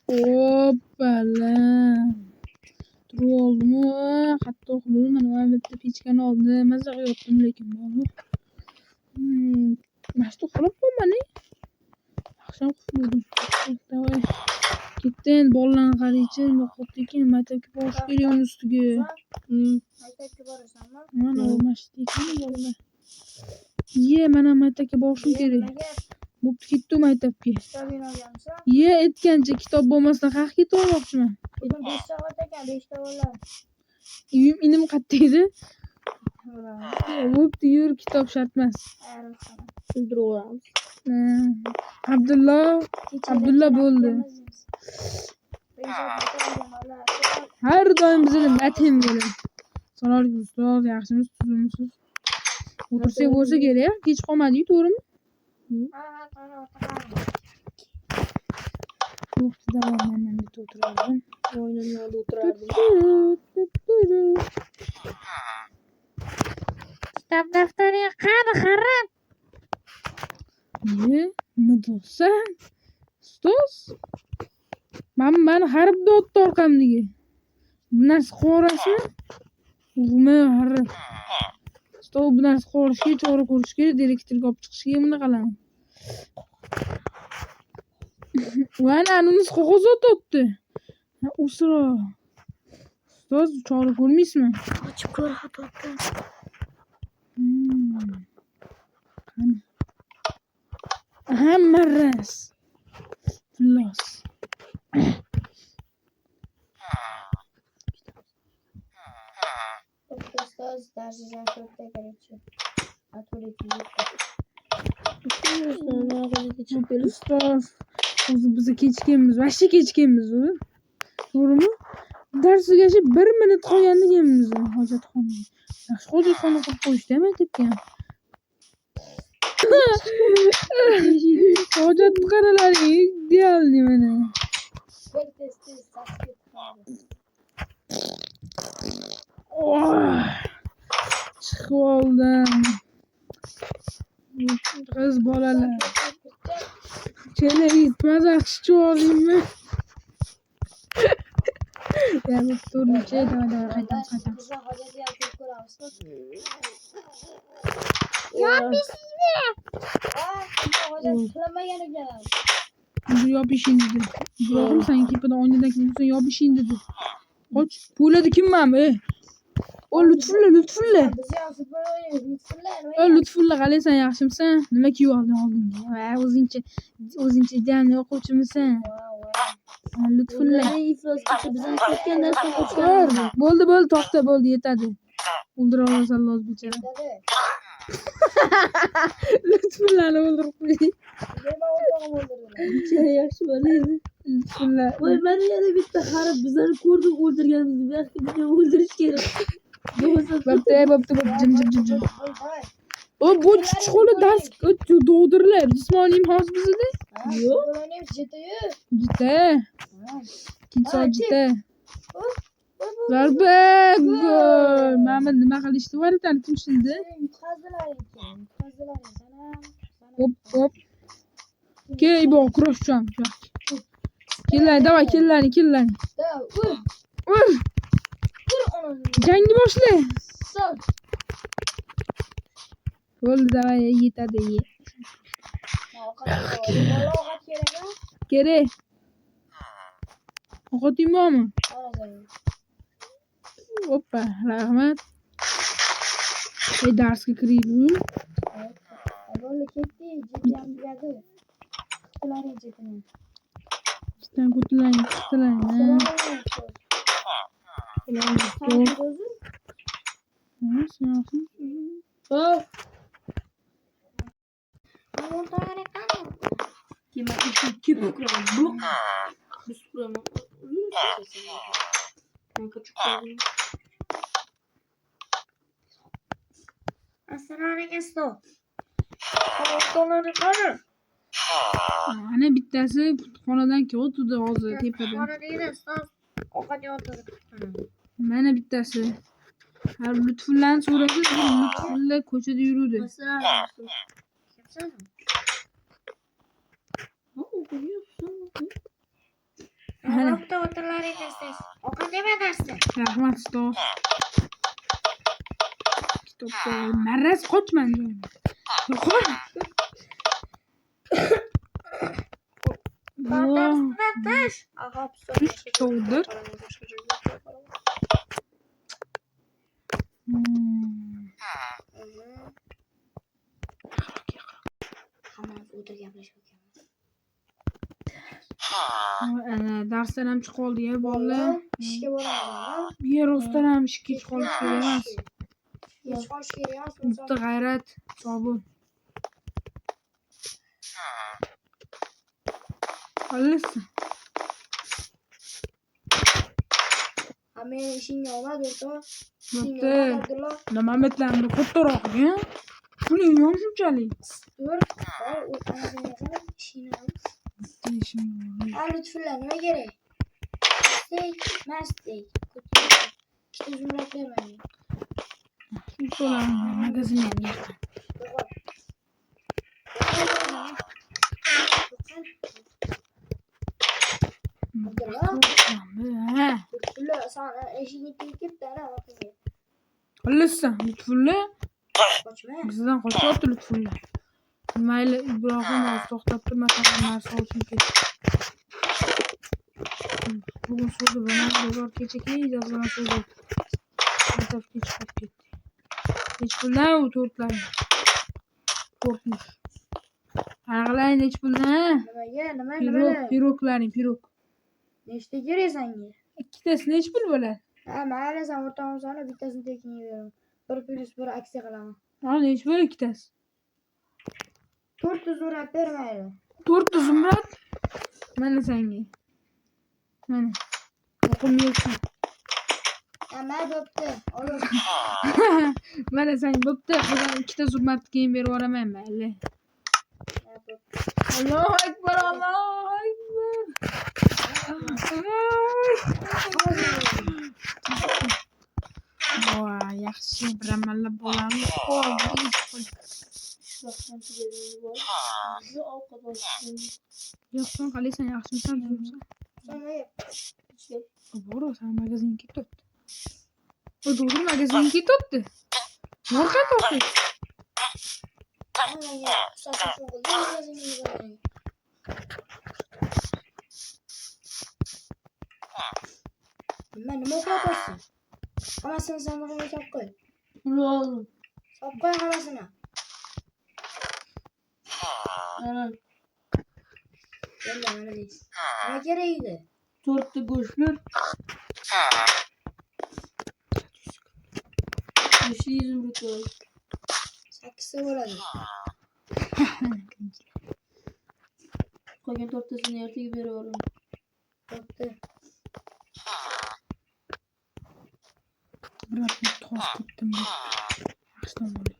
Hoppala. Turib oldimi? Qattiq uxladim. Mana bitta pechkani oldim. Maza qilib lekin mana. Mashtu uxlab qolmani. Yaxshi uxladim. Davay. Ketdim bolalarni qaraychi. Noqotdi ekan maktabga borish kerak uni ustiga. Maktabga borasanmi? Mana mashtu ekan bolalar. Mana maktabga borishim kerak. Bo'pti ketdim maktabga. Kitobingni olganmisan? Aytgancha kitob bo'lmasdan qayerga ketib olmoqchiman. Bugun 5 soat ekan, 5 ta bola. Uyim inim qayerda edi? Bo'pti yur, kitob shart emas. Tushuntirib o'ramiz. Abdulla bo'ldi. Har doim bizni matim bo'ladi. Salom ustoz, yaxshimisiz, tuzimisiz? O'tirsak bo'lsa kerak, kech qolmadi-yu, to'g'rimi? Bo'pti, davom men bitta o'tirardim. O'yinimni olib o'tirardim. Kitob daftaring qani xarab? Nima deysan? Ustoz? Mani harib dotdi orqamdagi. Bu narsa qorasmi? Ug'mi harib. Ustoz bu narsa qorishga chora ko'rish kerak, direktorga olib chiqishga buni qilaman. Vana anus qog'oz otibdi. Usro. Ustoz chora ko'rmaysizmi? Ochib ko'r xatobda. Qani. Hamma ras. Plus. Ustoz darsidan to'xta kerakchi. Ustoz. O'zi biz kechganmiz, vashcha kechganmiz u. To'g'rimi? Darsiga 1 minut qolganda kelamiz hojatxonaga. Yaxshi hojatxona qilib qo'yishdi maktabga. Hojat qaralaring, idealni mana. Chiqib oldim. Qiz bolalar. Chala mazaq chiqib oldingmi? Yani turuncu da qaytam. Yopisizmi? Hojat qilmagan ekan. Bu yopishing dedi. Yo'qmi sen tepada oynadan kimsan yopishing dedi. Qoch, bo'ladi kimman? O Lutfulla. Biz ham futbol o'ynaymiz, Lutfulla. Lutfulla qalaysan, yaxshimisan? Nima kiyib olding? Va o'zingcha idealni o'quvchimisan? Lutfulla. Iflosgacha bizning ketgan darsdan qochgan. Bo'ldi, to'xta, bo'ldi, yetadi. O'ldira olasan loz bechara. Lutfullani o'ldirib qo'y. Nima o'rtog'im o'ldirdi? Bechara yaxshi bola edi. Lutfulla. Voy, mana yana bitta harib bizlarni ko'rdik o'ldirganimizni, bu yoqqa bizni o'ldirish kerak. Bo'pti, jim. O bu chuchquli dars dovdirlar. Jismoniy muhofizada? Yo'q, o'ynaymiz jita-yu. Jita. Jita. Zarba gol. Mana nima qilishdi vardan kim shindi? Yutqazdilar ekan. Hop. Key bu kurashcham. Kellar, davay, kellarni. Da, Ur. Jangi boshla. Sol. Bo'ldi, davay, yetadi. Kerak. Ovqating bormi? Hoppa, rahmat. Darsga kiraymi? Bo'ldi, ketdi, jitdan bugadi. Qutularing jitini. Jitdan qutilang. Ana bittasi xonadan o'tdi hozir tepada. Mana bittasi. Har Lutfullani so'rasa, Lutfulla ko'chada yurudi. Mana. Bitta o'tirlaringiz. Ovqat yemaysizlar. Rahmat, ustoz. Kitobda marraz qochman. Yo'q. Darsdan tash. Aha, Kitobdir. Hamma o'tirib gaplashib Ana darsdan ham chiqib oldi-ya bolalar. ishga boramiz. Yer ostidan ham ish kech qolib kerak emas. Kech qolish kerak emas. Bitta g'ayrat, sobir. Qolsin. Meni ishingga omad o'rtoq. Bitta nimametlarni kattaroq-ya. Puling yo'q shunchalik. Dur. Ishingni ol. Bitta ishim bor. Lutfulla nima kerak? Steak, steak. Ikkita zumrad bermayman. Ustolarning magazinga ham yaqin. Ha. Lutfulla sana eshigini tekibdi ana. Qilsin, Lutfulla. Qochma. Bizdan qochyapti Lutfulla. Mayli, Ibrohim o'zi to'xtab turmasa narsa olsin ketdi. Bugun so'zi bilan bozor kechaki yozgan so'zi. Maktab kech qolib ketdi. Hech puldan u to'rtlar. Qo'rqmish. Qarg'alang hech puldan. Nima? Piroklaring, pirok. Nechta kerak senga? Ikkitasi nech pul bo'ladi? Ha, mayli sen o'rtog'imsani bittasini tekinga beraman. 1+1 aksiya qilaman. Ha, nech pul ikkitasi? 400 zumrad bermaydi. 400 zumrad? Mana senga. Mana. O'qimyapsan. Nima bo'pti? Olib. Mana sen bo'pti. Xudo ikkita zumrad keyin berib yuboraman mayli. Allohu akbar, Allohu akbar. Voy, yaxshi bir amallab bo'lamiz. Yo'qsan, qalaysan, yaxshimisan, zo'rsan. Bora, sen magazinga ketibdi. O doğru magazinga ketibdi. Orqa to'qi. Nima qilyapsan? Hammasini sandig'iga solib qo'y. Bo'ldi. Solib qo'y hammasini. Mana Mana deysiz. Nima kerak edi? 4 ta go'shtlar. 500 rupiya. 8 ta bo'ladi. Qolgan 4 tasini ertaga berib yuboraman. Bo'pti. Biroq to'g'ri ketdim. Yaxshi bo'ldi.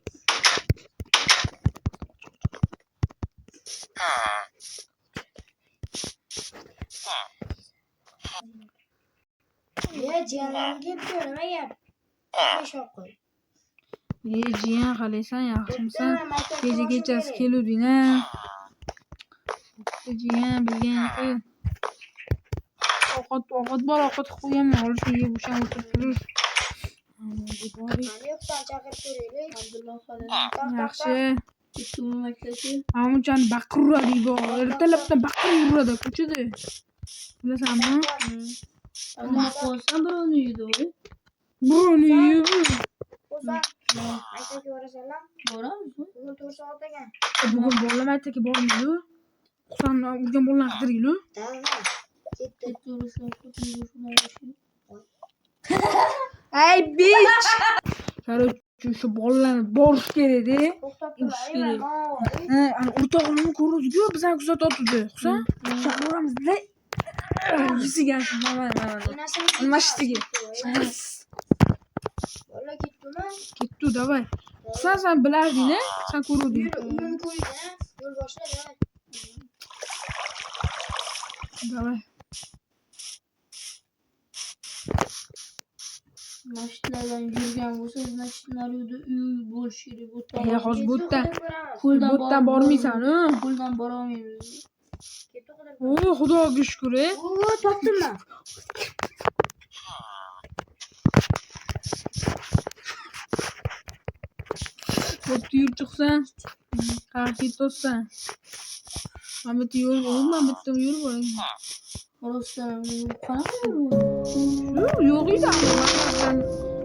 Jiyanlarim ketdi, nima gap? Shoq qo'y. Jiyan qalaysan, yaxshimisan? Kechasi keluvding-a. Jiyan bilgan-ku. Ovqat bor, ovqat qilib qo'yganman. Olishga yeb o'shan o'tirib turish. Yo'qdan chaqirib ko'raylik. Abdulloh xola. Yaxshi. Ikkumi maktabga. Amunchani baqiradi bu. Ertalabdan baqirib yuradi ko'chada. Bilasanmi? Ammo qo'ysam birovni uyida. Birovni uyida. O'zan, maktabga borasanlar? Boramiz. Bugun 4 soat ekan. Bugun bolalar maktabga bormaydi. Husan urgan bolalar qidirayli. Davlat. Ketdi. Ay bitch. Короче, shu bolalarni borish kerak-da. To'xtab tur. Ha, ana o'rtog'imni ko'rdi-ku, bizani kuzatyapti. Husan, boramiz-da. Yisiga mana. Nima ishtiga? Bola ketdimi? Ketdi, davay. Husan sen bilarding-a? Sen ko'rding. Uyini qo'yding-a? Yo'l boshla, davay. Davay. Mashinadan yurgan bo'lsa, mashinalar uyda uy bo'lishi kerak. Bu Hozir to'g'ri. botdan bormaysan-ku. Qo'ldan bora olmaymiz. ketdi o kadar. Oo, xudoga shukr. Oo, topdim ben. Bo'pti, yur chiqsan. Qarab ketsan. Mana bitta yo'l bor, mana bitta yo'l bor. Orasdan qanaqa yo'l? Shu yo'q edi, men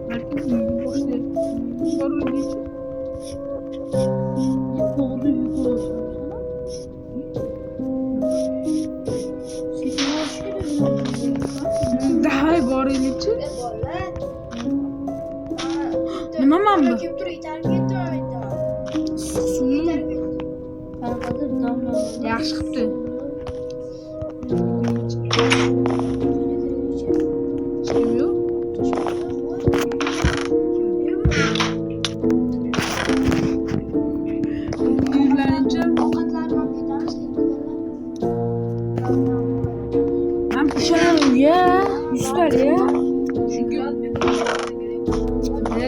balki uyga boshlaydi. Boruvdi-chi. Tog'da yuk olsan. Sekin olish kerak. Dahay boraylik-chi. Bolalar. Nima man bu? Kelib tur, itarib ketdi mana bitta. Itarib ketdi. Qanaqadir damlar. Yaxshi qipti. Kim yo'q? Uylanchi. Ovqatlarni olib ketamiz, Men pishaman ya. 100 ta ya.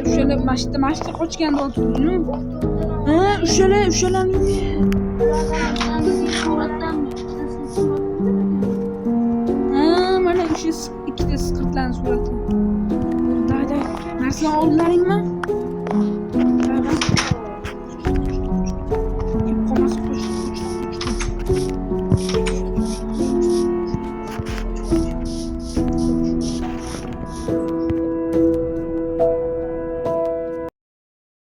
O'shalar mashina qochganda o'tirdim. Ha, o'shalarning. Ha, mana o'sha ikkita siqirtlarning surati. Day, narsani oldilaringmi?